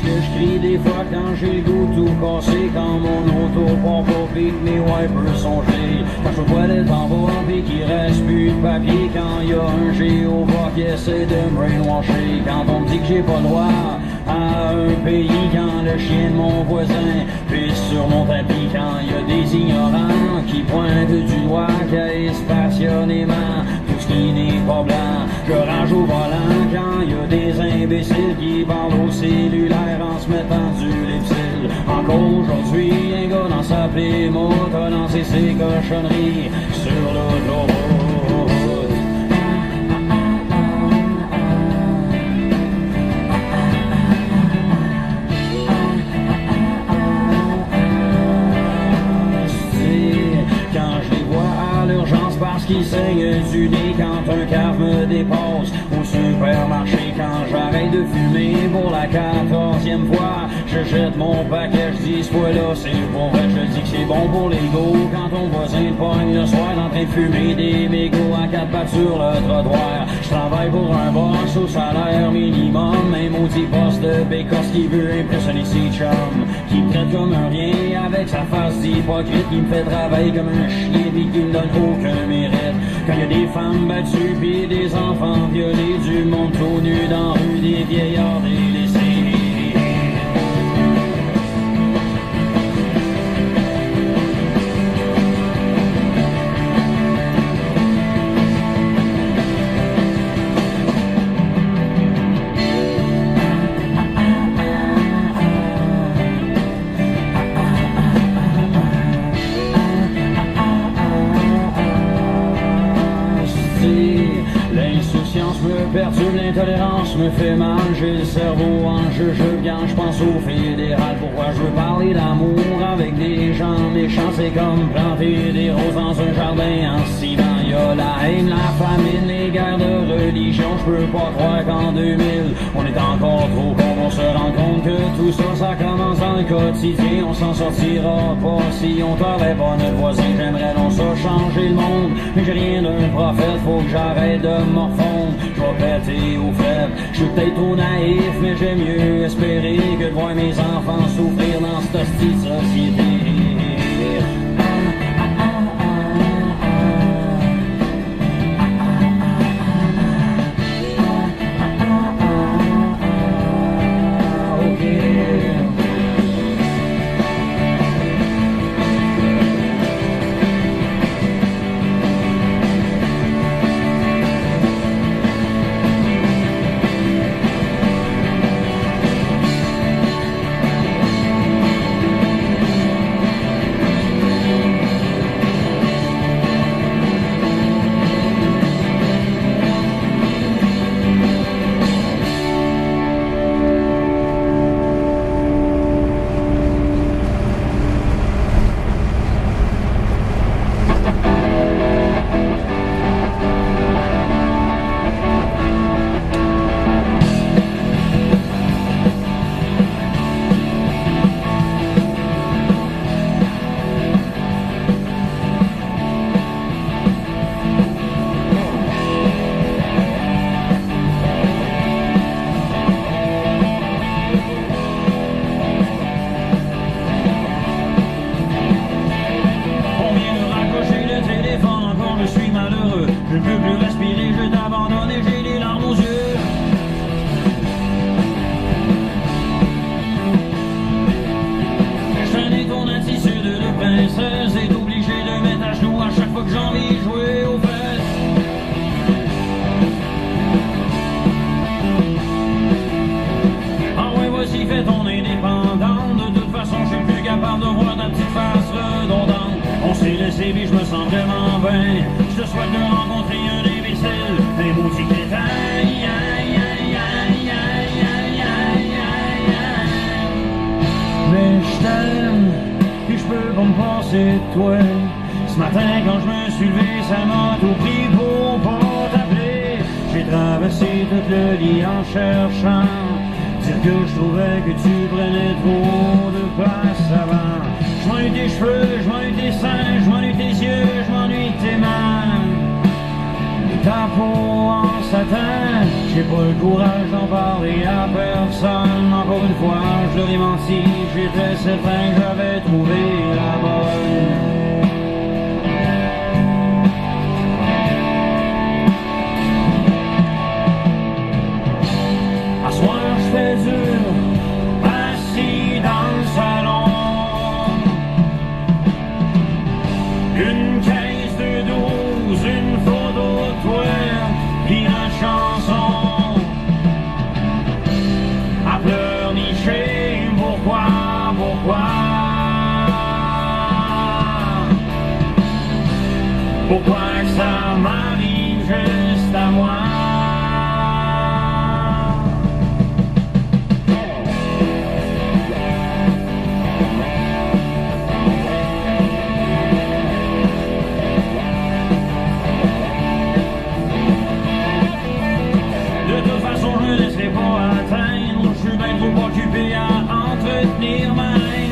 que je crie des fois quand j'ai le goût tout cassé, quand mon auto part pas pis que mes wipers sont gelés, quand je vois les en bas pis qu'il reste plus de papier, quand y a un Jéhovah qui essaie de me brainwasher, quand on me dit que j'ai pas le droit à un pays, quand le chien de mon voisin pisse sur mon tapis, quand y a des ignorants qui pointent du doigt caisse passionnément tout ce qui n'est pas blanc. Je range au volant quand y a des imbéciles qui parlent au cellulaire en se mettant du lipsil. Encore aujourd'hui, un gars dans sa Plymouth a lancé ses cochonneries sur l'autoroute. Parce qu'il saigne du nez quand un cave me dépasse au supermarché, quand j'arrête de fumer pour la 14e fois, je jette mon paquet, je dis ce fois-là c'est pour vrai, je dis que c'est bon pour l'ego, quand ton voisin pogne le soir en train de fumer des mégots à 4 pattes sur le trottoir. Je travaille pour un boss au salaire minimum, un maudit boss de bécosse qui veut impressionner ses chums, qui me traite comme un rien avec sa face d'hypocrite, qui me fait travailler comme un chien pis qui me donne aucun mérite. Quand y a des femmes battues pis des enfants violés, du monde tout nu dans la rue, des vieillards délaissés. L'insouciance me perturbe, l'intolérance me fait mal, j'ai le cerveau en jeu, quand je pense au fédéral. Pourquoi je veux parler d'amour avec des gens méchants? C'est comme planter des roses dans un jardin en ciment. Y a la haine, la famine, les guerres de religion. Je peux pas croire qu'en 2000 on est encore trop con. On se rend compte que tout ça, ça commence dans le quotidien. On s'en sortira pas si on t'aurait pas notre voisin. J'aimerais non ça changer le monde, mais j'ai rien d'un prophète, faut que j'arrête de morfondre. Je vais péter aux faibles, je suis peut-être trop naïf, mais j'aime mieux espérer que de voir mes enfants souffrir dans cette hostie de société. Je ne peux plus respirer, je t'abandonne et j'ai des larmes aux yeux. Je traîne ton attitude de princesse et obligé de mettre à genoux à chaque fois que j'ai envie de jouer aux fesses. Ah ouais, voici, fais ton indépendante. De toute façon, je suis plus capable de voir ta petite face redondante. On s'est laissé vivre, je me sens vraiment bien. Je te souhaite de rencontrer un imbécile, un maudit crétin. Aïe, aïe, aïe, aïe, aïe, aïe, aïe, aïe, aïe. Mais je t'aime, puis je peux pas me passer de toi. Ce matin quand je me suis levé, ça m'a tout pris pour pas t'appeler. J'ai traversé tout le lit en cherchant dire que je trouvais que tu prenais trop de place avant. Je m'ennuie tes cheveux, je m'ennuie tes seins, je m'ennuie tes yeux, je m'ennuie tes mains. Ta peau en satin, j'ai pas le courage d'en parler à personne. encore une fois, je leur ai menti, j'étais certain que j'avais trouvé la bonne. À soir, je fais dur, assis dans le salon. Une caisse de 12, une photo de toi, puis la chanson. À pleurnicher, pourquoi? Pourquoi que ça m'arrive juste à moi? De toute façon, je ne laisserai pas atteindre. Je suis bien trop occupé à entretenir ma haine.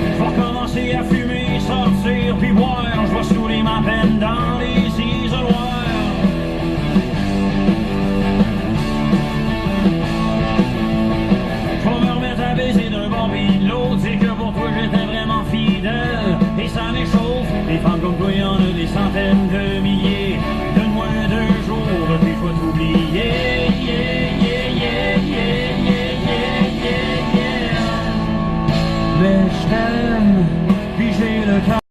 Je vais recommencer à fumer, sortir puis boire. Je vais saouler ma peine dans les isoloirs. Je vais me remettre à baiser d'un bord puis de l'autre. C'est que pour toi j'étais vraiment fidèle. Et ça m'échauffe. Des femmes comme toi, y'en a des centaines de milliers. Donne-moi 2 jours, puis je vais t'oublier. Mais je t'aime, puis j'ai le cœur.